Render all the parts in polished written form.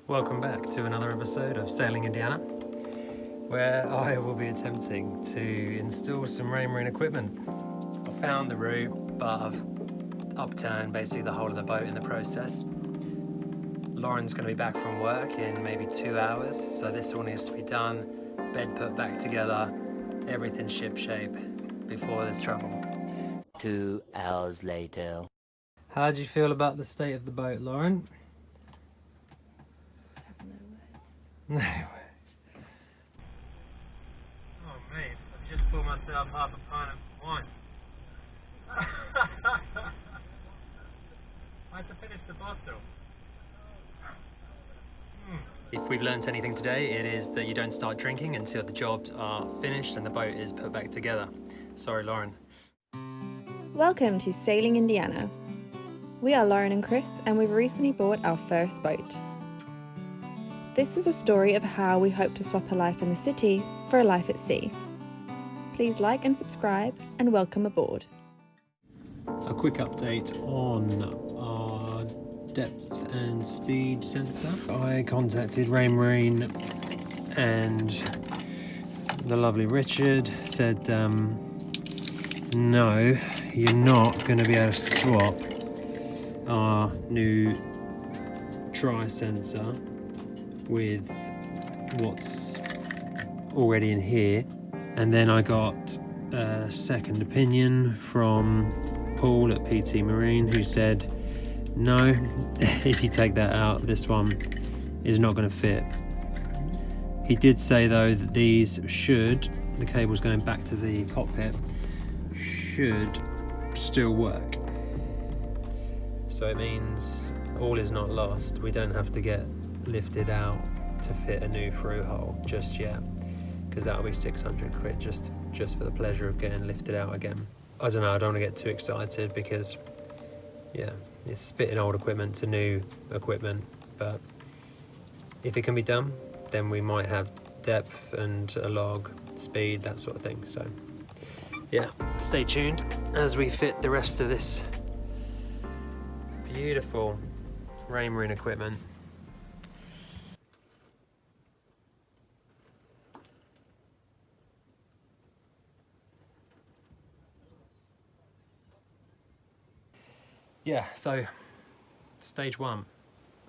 Welcome back to another episode of Sailing Indiana, where I will be attempting to install some Ramarine equipment. I found the route, but I've upturned basically the whole of the boat in the process. Lauren's going to be back from work in maybe 2 hours, so this all needs to be done, bed put back together, everything shipshape before there's trouble. 2 hours later. How do you feel about the state of the boat, Lauren? No words. Oh mate, I've just poured myself half a pint of wine. I had to finish the bottle. If we've learnt anything today, it is that you don't start drinking until the jobs are finished and the boat is put back together. Sorry, Lauren. Welcome to Sailing Indiana. We are Lauren and Chris, and we've recently bought our first boat. This is a story of how we hope to swap a life in the city for a life at sea. Please like and subscribe, and welcome aboard. A quick update on our depth and speed sensor. I contacted Raymarine and the lovely Richard said, no, you're not going to be able to swap our new dry sensor with what's already in here. And then I got a second opinion from Paul at PT Marine, who said no, if you take that out, this one is not going to fit. He did say though that these should, the cables going back to the cockpit, should still work. So it means all is not lost. We don't have to get lifted out to fit a new through hole just yet, because that'll be 600 quid just for the pleasure of getting lifted out again. I don't know, I don't want to get too excited because yeah, it's fitting old equipment to new equipment, but if it can be done, then we might have depth and a log, speed, that sort of thing. So yeah, stay tuned as we fit the rest of this beautiful Raymarine equipment. Yeah, so stage one.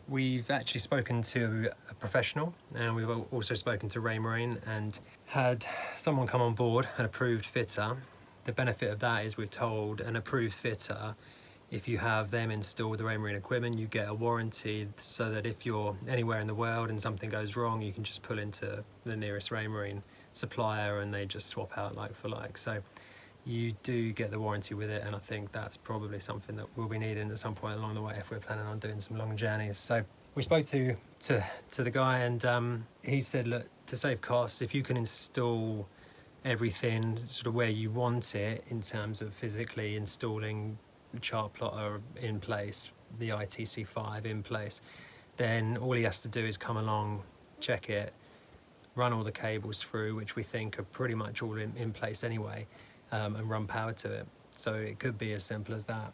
We've actually spoken to a professional, and we've also spoken to Raymarine and had someone come on board, an approved fitter. The benefit of that is we've told an approved fitter, if you have them install the Raymarine equipment, you get a warranty, so that if you're anywhere in the world and something goes wrong, you can just pull into the nearest Raymarine supplier and they just swap out like for like. So you do get the warranty with it, and I think that's probably something that we'll be needing at some point along the way if we're planning on doing some long journeys. So we spoke to the guy, and he said, look, to save costs, if you can install everything sort of where you want it in terms of physically installing the chart plotter in place, the ITC5 in place, then all he has to do is come along, check it, run all the cables through, which we think are pretty much all in place anyway, and run power to it. So it could be as simple as that.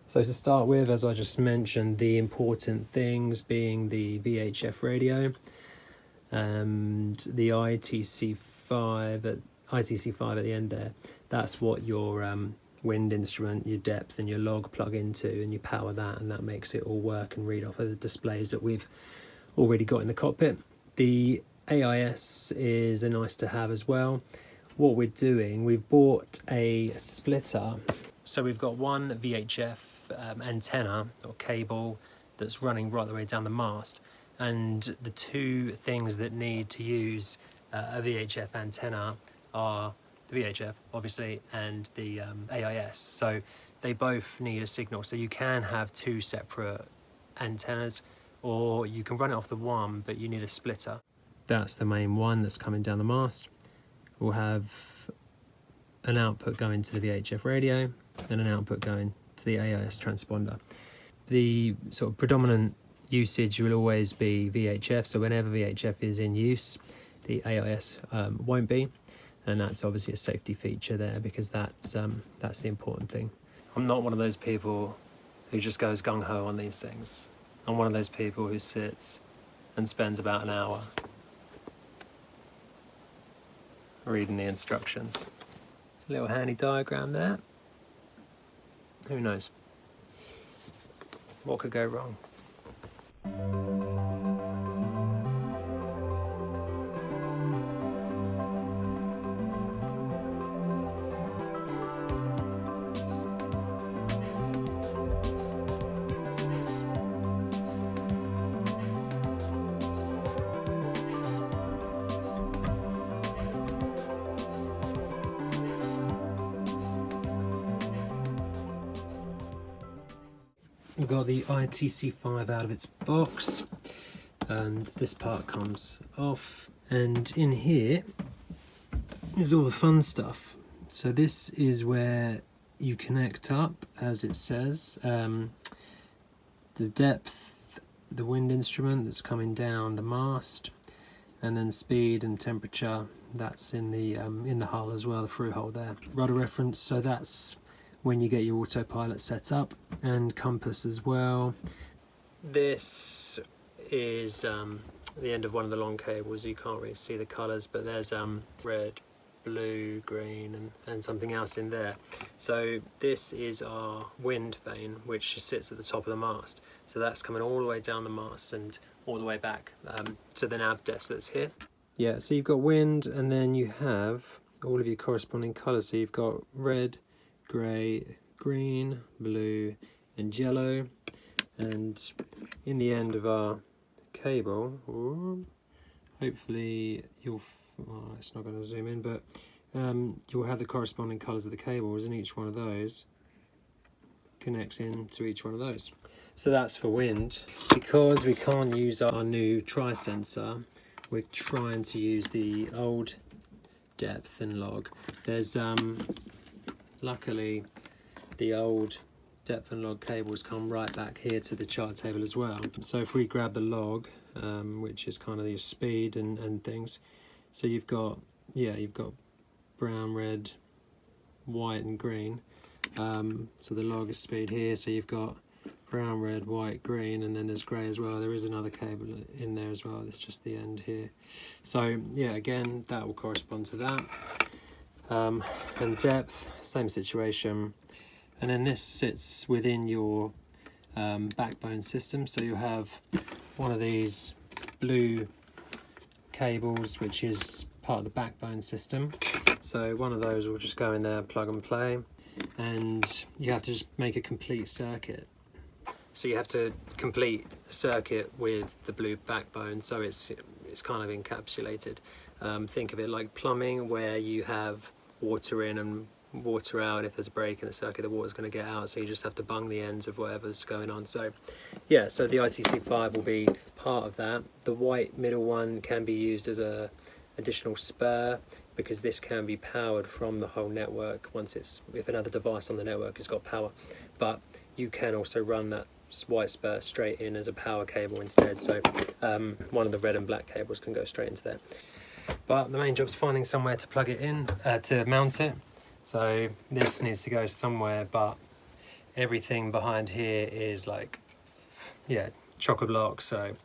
So to start with, as I just mentioned, the important things being the VHF radio and the ITC5 at the end there. That's what your wind instrument, your depth and your log plug into, and you power that, and that makes it all work and read off of the displays that we've already got in the cockpit. The AIS is a nice to have as well. What we're doing, we've bought a splitter, so we've got one VHF antenna or cable that's running right the way down the mast, and the two things that need to use a VHF antenna are the VHF obviously and the AIS. So they both need a signal, so you can have two separate antennas, or you can run it off the one, but you need a splitter. That's the main one that's coming down the mast. We'll have an output going to the VHF radio and an output going to the AIS transponder. The sort of predominant usage will always be VHF, so whenever VHF is in use, the AIS won't be, and that's obviously a safety feature there, because that's the important thing. I'm not one of those people who just goes gung-ho on these things. I'm one of those people who sits and spends about an hour reading the instructions. There's a little handy diagram there. Who knows? What could go wrong? We've got the ITC5 out of its box, and this part comes off, and in here is all the fun stuff. So this is where you connect up, as it says, the depth, the wind instrument that's coming down the mast, and then speed and temperature, that's in the hull as well, the through hole there. Rudder reference, so that's when you get your autopilot set up, and compass as well. This is the end of one of the long cables. You can't really see the colours, but there's red, blue, green and something else in there. So this is our wind vane, which sits at the top of the mast. So that's coming all the way down the mast and all the way back to the nav desk that's here. Yeah, so you've got wind, and then you have all of your corresponding colours. So you've got red, grey, green, blue and yellow, and in the end of our cable, hopefully you'll, well, it's not going to zoom in, but you'll have the corresponding colours of the cables, and each one of those connects into each one of those. So that's for wind. Because we can't use our new tri-sensor, we're trying to use the old depth and log. There's luckily the old depth and log cables come right back here to the chart table as well. So if we grab the log, which is kind of your speed and things, so you've got brown, red, white and green. So the log is speed here, so you've got brown, red, white, green, and then there's grey as well. There is another cable in there as well, that's just the end here. So yeah, again, that will correspond to that. And depth, same situation. And then this sits within your backbone system. So you have one of these blue cables, which is part of the backbone system. So one of those will just go in there, plug and play, and you have to just make a complete circuit. So you have to complete the circuit with the blue backbone, so it's kind of encapsulated. Think of it like plumbing, where you have water in and water out. If there's a break in the circuit, the water's going to get out, so you just have to bung the ends of whatever's going on. So yeah, so the ITC5 will be part of that. The white middle one can be used as a additional spur, because this can be powered from the whole network if another device on the network has got power. But you can also run that white spur straight in as a power cable instead, so one of the red and black cables can go straight into there. But the main job is finding somewhere to plug it in, to mount it. So this needs to go somewhere, but everything behind here is like, yeah, chock-a-block, so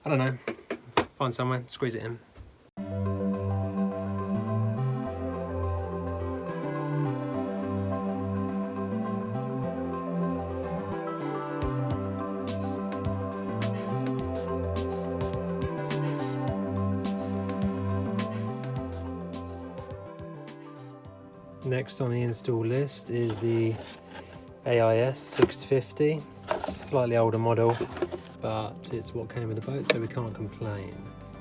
I don't know, find somewhere, squeeze it in. Next on the install list is the AIS 650, slightly older model, but it's what came with the boat, so we can't complain.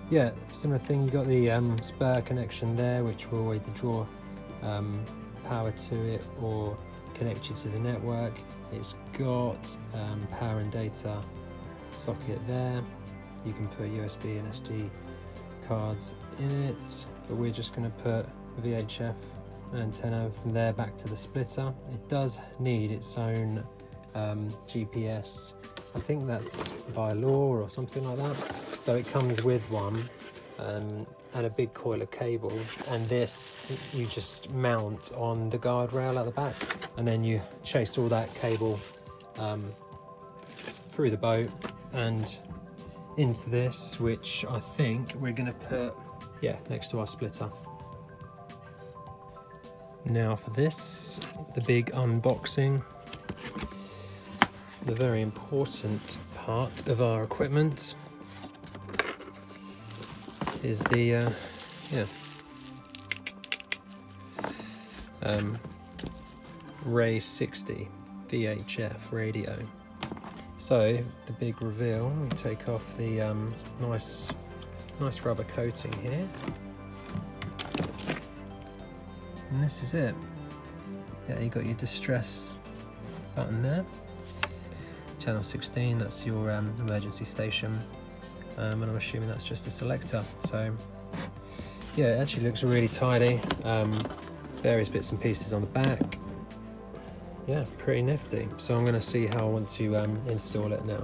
Yeah, similar thing, you got the spur connection there, which will either draw power to it or connect you to the network. It's got power and data socket there. You can put USB and SD cards in it, but we're just going to put a VHF antenna from there back to the splitter. It does need its own GPS, I think that's by law or something like that, so it comes with one and a big coil of cable, and this you just mount on the guardrail at the back, and then you chase all that cable through the boat, and into this, which I think we're going to put, yeah, next to our splitter. Now for this, the big unboxing, the very important part of our equipment is the Ray60 VHF Radio. So the big reveal, we take off the nice rubber coating here, and this is it. Yeah, you got your distress button there. Channel 16, that's your emergency station, and I'm assuming that's just a selector. So yeah, it actually looks really tidy. Various bits and pieces on the back. Yeah, pretty nifty. So I'm going to see how I want to install it now.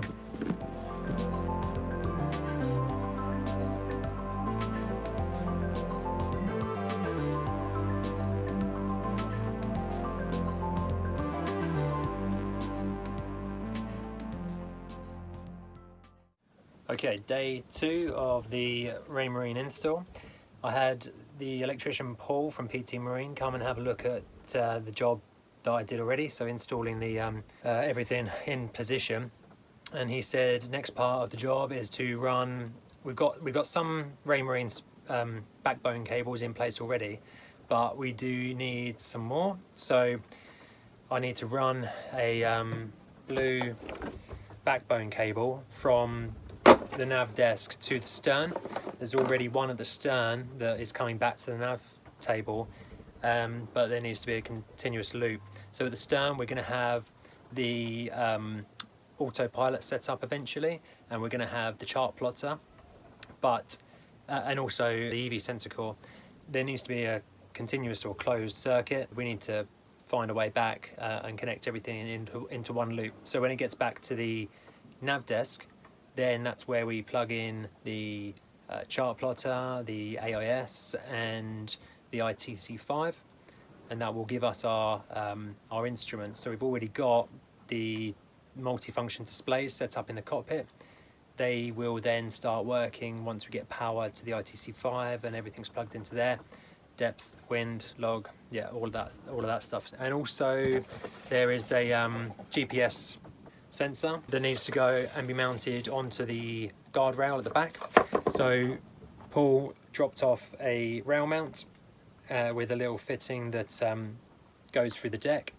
Okay, day 2 of the Raymarine install. I had the electrician Paul from PT Marine come and have a look at the job that I did already, so installing the everything in position, and he said next part of the job is to run, we've got some Raymarine's backbone cables in place already, but we do need some more. So I need to run a blue backbone cable from the nav desk to the stern. There's already one at the stern that is coming back to the nav table, but there needs to be a continuous loop. So at the stern we're going to have the autopilot set up eventually, and we're going to have the chart plotter, but and also the EV Sensor Core. There needs to be a continuous or closed circuit. We need to find a way back and connect everything into one loop. So when it gets back to the nav desk, then that's where we plug in the chart plotter, the AIS and the ITC5, and that will give us our instruments. So we've already got the multifunction displays set up in the cockpit. They will then start working once we get power to the ITC5 and everything's plugged into there. Depth, wind, log, yeah, all of that stuff. And also there is a GPS sensor that needs to go and be mounted onto the guardrail at the back. So Paul dropped off a rail mount with a little fitting that goes through the deck,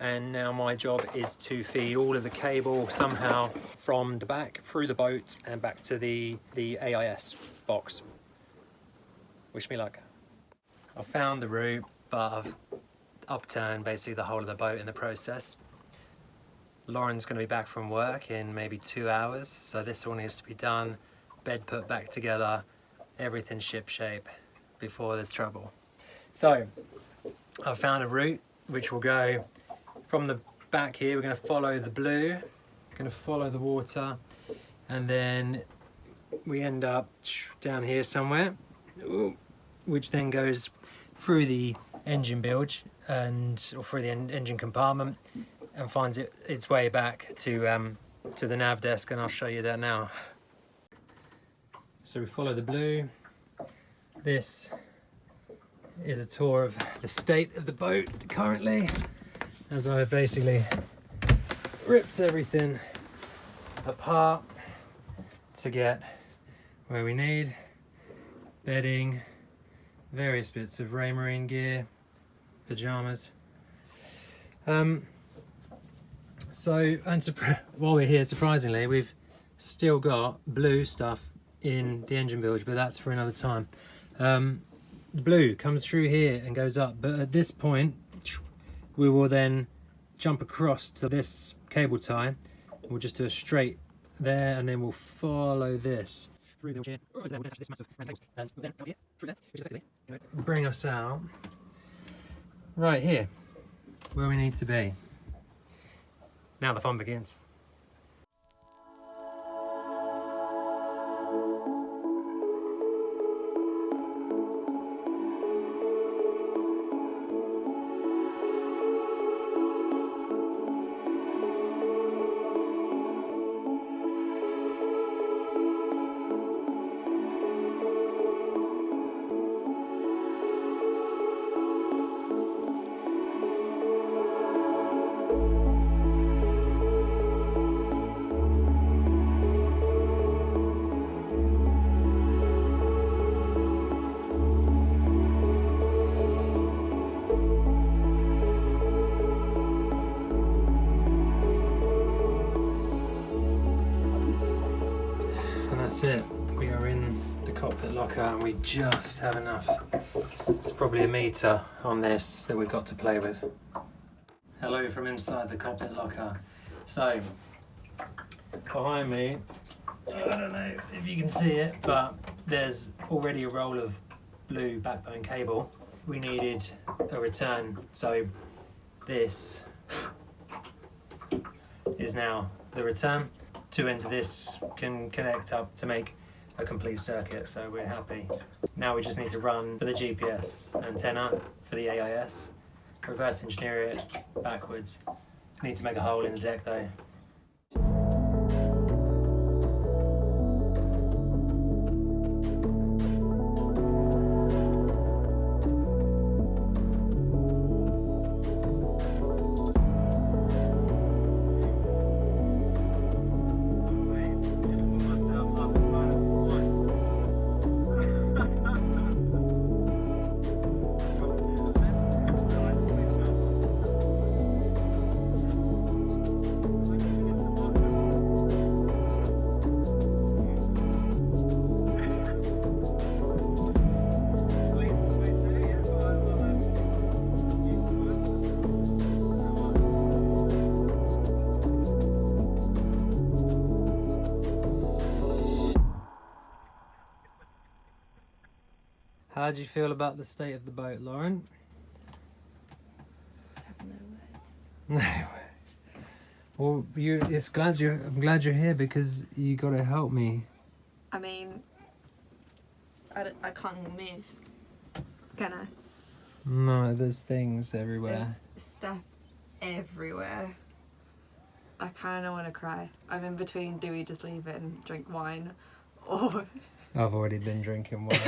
and now my job is to feed all of the cable somehow from the back through the boat and back to the AIS box. Wish me luck. I found the route, but I've upturned basically the whole of the boat in the process. Lauren's going to be back from work in maybe 2 hours, so this all needs to be done, bed put back together, everything ship shape before there's trouble. So I've found a route which will go from the back here. We're going to follow the blue, going to follow the water, and then we end up down here somewhere, which then goes through the engine bilge or through the engine compartment and finds its way back to the nav desk, and I'll show you that now. So we follow the blue. This is a tour of the state of the boat currently, as I've basically ripped everything apart to get where we need. Bedding, various bits of Raymarine gear, pyjamas. While we're here, surprisingly, we've still got blue stuff in the engine bilge, but that's for another time. The blue comes through here and goes up, but at this point we will then jump across to this cable tie. We'll just do a straight there, and then we'll follow this through the here, this massive round cable, and we'll then come here through there, which is effectively bring us out right here where we need to be. Now the fun begins. And that's it. We are in the cockpit locker and we just have enough. It's probably a meter on this that we've got to play with. Hello from inside the cockpit locker. So, behind me, I don't know if you can see it, but there's already a roll of blue backbone cable. We needed a return, so this is now the return. Two ends of this can connect up to make a complete circuit, so we're happy. Now we just need to run for the GPS antenna for the AIS, reverse engineer it backwards. Need to make a hole in the deck though. How do you feel about the state of the boat, Lauren? I have no words. No words. Well, I'm glad you're here because you got to help me. I mean, I can't move, can I? No, there's things everywhere. There's stuff everywhere. I kind of want to cry. I'm in between, do we just leave it and drink wine, or... I've already been drinking wine.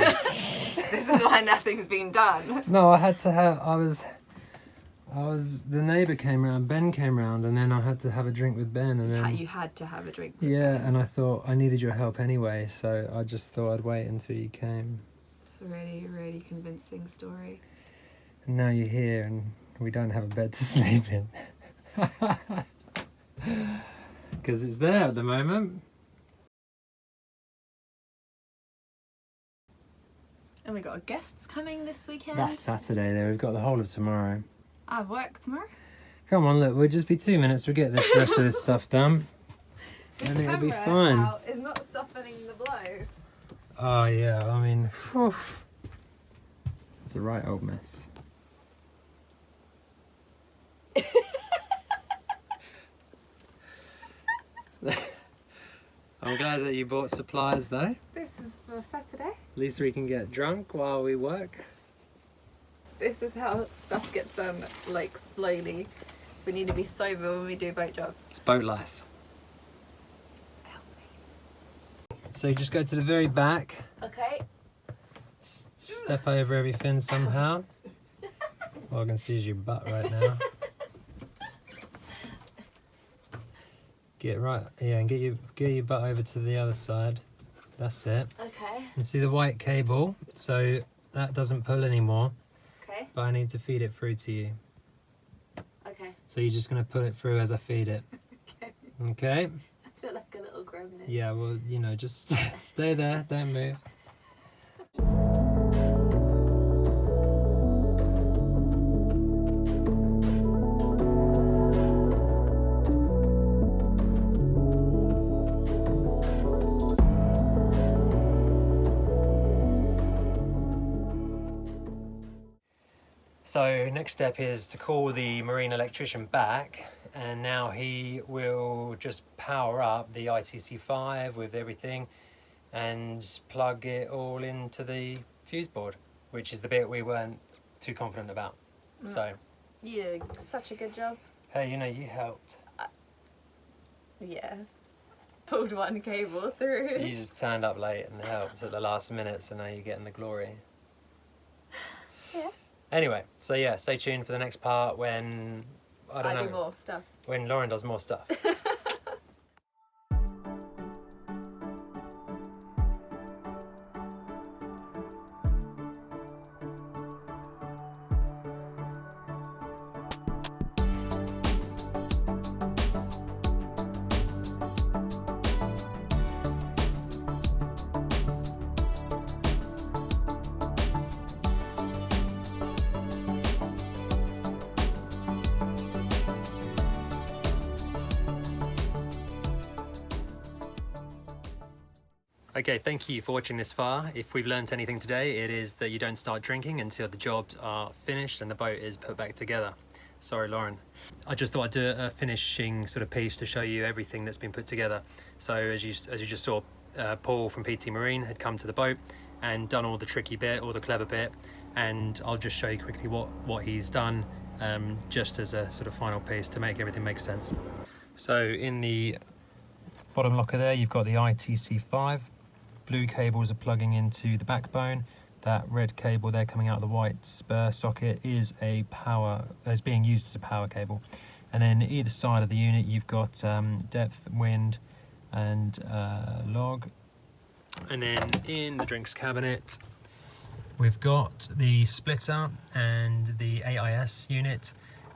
This is why nothing's been done. No, I was, the neighbour came round, Ben came round, and then I had to have a drink with Ben, and then... You had to have a drink with Yeah, Ben. and I thought I needed your help anyway, so I just thought I'd wait until you came. It's a really, really convincing story. And now you're here, and we don't have a bed to sleep in. Because it's there at the moment. And we got guests coming this weekend. That's Saturday though, we've got the whole of tomorrow. I have work tomorrow. Come on, look, we'll just be 2 minutes, we'll get this rest of this stuff done. And it'll be fine. It's not softening the blow. Oh yeah, I mean, whew. It's a right old mess. I'm glad that you bought supplies though. This is for Saturday. At least we can get drunk while we work. This is how stuff gets done, like slowly. We need to be sober when we do boat jobs. It's boat life. Help me. So you just go to the very back, Okay. step over everything somehow. All I can see is your butt right now. Get right, yeah, and get your butt over to the other side. That's it. Okay. And see the white cable, so that doesn't pull anymore, Okay. but I need to feed it through to you. Okay. So you're just going to pull it through as I feed it. Okay. Okay? I feel like a little gremlin. Yeah, well, you know, just stay there, don't move. So next step is to call the marine electrician back, and now he will just power up the ITC5 with everything and plug it all into the fuse board, which is the bit we weren't too confident about. So You did such a good job. hey, you know, you helped. Yeah. Pulled one cable through. You just turned up late and helped at the last minute, so now you're getting the glory. Yeah. Anyway, so yeah, stay tuned for the next part when I don't know, do more stuff. when Lauren does more stuff. Okay, thank you for watching this far. If we've learnt anything today, it is that you don't start drinking until the jobs are finished and the boat is put back together. Sorry, Lauren. I just thought I'd do a finishing sort of piece to show you everything that's been put together. So as you just saw, Paul from PT Marine had come to the boat and done all the tricky bit, all the clever bit, and I'll just show you quickly what he's done, just as a sort of final piece to make everything make sense. So in the bottom locker there, you've got the ITC5. Blue cables are plugging into the backbone. That red cable there coming out of the white spur socket is being used as a power cable. And then either side of the unit you've got depth, wind and log. And then in the drinks cabinet we've got the splitter and the AIS unit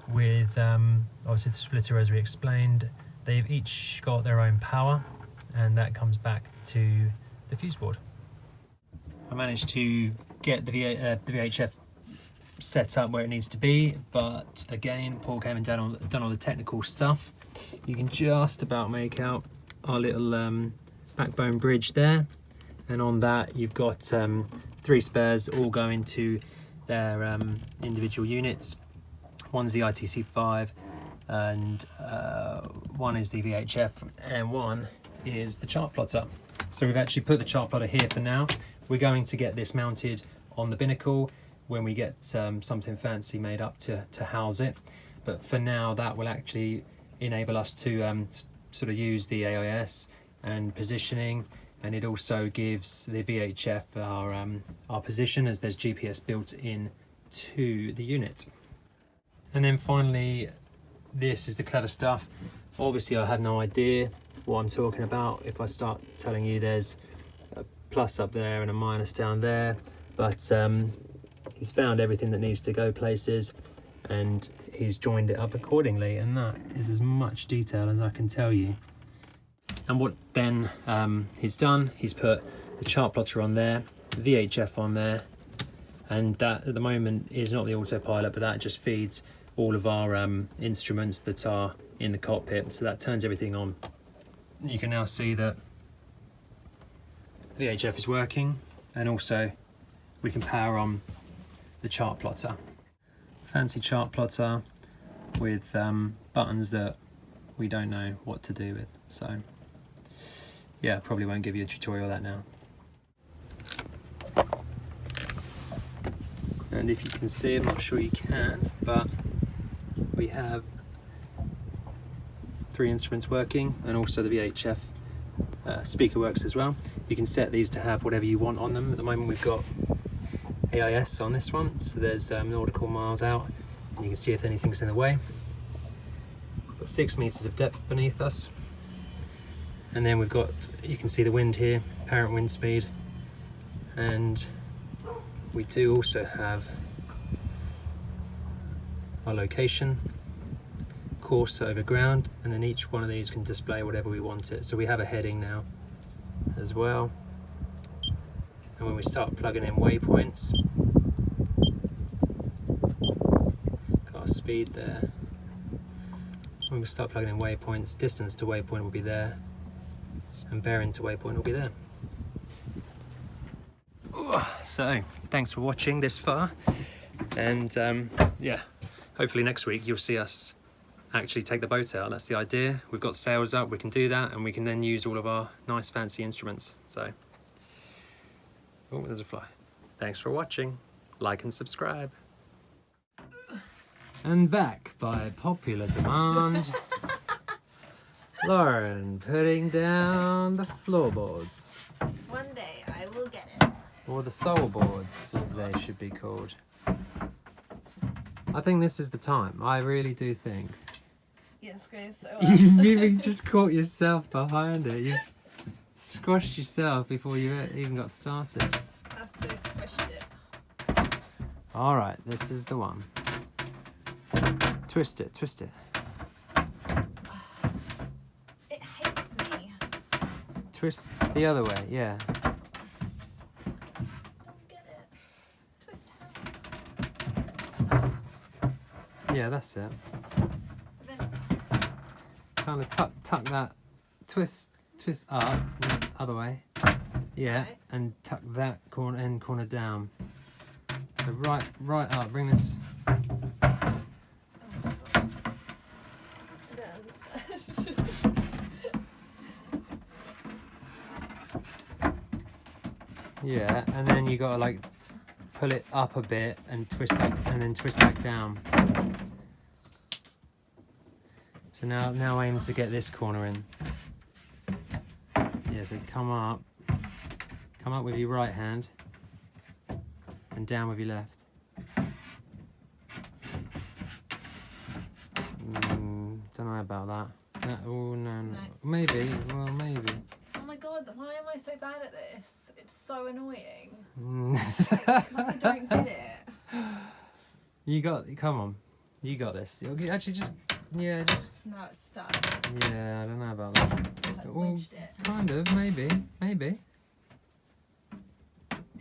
with obviously the splitter, as we explained. They've each got their own power, and that comes back to the fuse board. I managed to get the VHF set up where it needs to be, but again, Paul came and done all the technical stuff. You can just about make out our little backbone bridge there, and on that you've got 3 spares all going to their individual units. One's the ITC5 and one is the VHF and one is the chart plotter. So we've actually put the chart plotter here for now. We're going to get this mounted on the binnacle when we get something fancy made up to house it. But for now, that will actually enable us to sort of use the AIS and positioning, and it also gives the VHF our position, as there's GPS built in to the unit. And then finally, this is the clever stuff. Obviously, I have no idea what I'm talking about if I start telling you there's a plus up there and a minus down there, but he's found everything that needs to go places and he's joined it up accordingly, and that is as much detail as I can tell you. And what then he's done, he's put the chart plotter on there, the VHF on there, and that at the moment is not the autopilot, but that just feeds all of our instruments that are in the cockpit, so that turns everything on. You can now see that the VHF is working, and also we can power on the chart plotter. Fancy chart plotter with buttons that we don't know what to do with, so yeah, probably won't give you a tutorial of that now. And if you can see, I'm not sure you can, but we have 3 instruments working, and also the VHF speaker works as well. You can set these to have whatever you want on them. At the moment we've got AIS on this one, so there's nautical miles out, and you can see if anything's in the way. We've got 6 meters of depth beneath us, and then we've got, you can see the wind here, apparent wind speed, and we do also have our location, course over ground, and then each one of these can display whatever we want it. So we have a heading now as well, and when we start plugging in waypoints, got our speed there. When we start plugging in waypoints, distance to waypoint will be there, and bearing to waypoint will be there. So thanks for watching this far, and yeah, hopefully next week you'll see us actually take the boat out. That's the idea. We've got sails up, we can do that, and we can then use all of our nice fancy instruments. So, oh, there's a fly. Thanks for watching. Like and subscribe. And back by popular demand, Lauren putting down the floorboards. One day I will get it. Or the SAILBOATs, as they should be called. I think this is the time. I really do think. Yes, guys. So You even just caught yourself behind it. You squashed yourself before you even got started. I so squished it. All right, this is the one. Twist it, twist it. It hates me. Twist the other way, yeah. Get it. Twist. Yeah, that's it. Then Kind of tuck that, twist up, other way. Yeah, Right. and tuck that end corner down. So right up. Bring this. I don't understand. Yeah, and then you gotta like pull it up a bit and twist back, and then twist back down. So now aim to get this corner in. Yeah, so come up with your right hand and down with your left. Don't know about that. Oh no, maybe. Well, maybe. Oh my god, why am I so bad at this? It's so annoying. Like I don't get it. Come on, you got this. Actually, just. No, it's stuck. Yeah, I don't know about that. I Well, wedged it. kind of, maybe.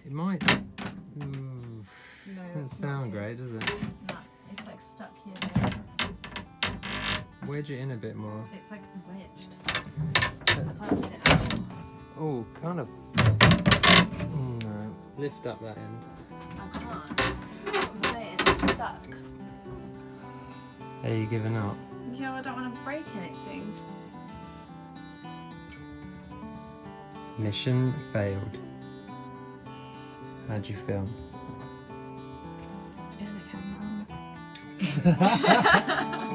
It might. No, Doesn't it's sound not great, does it? No, it's like stuck here. Wedge it in a bit more. It's like wedged. I can't get it out. Oh, kind of. No, lift up that end. I can't. That's what I'm saying. It's stuck. Are you giving up? Yeah, I don't want to break anything. Mission failed. How'd you feel? Yeah, the camera.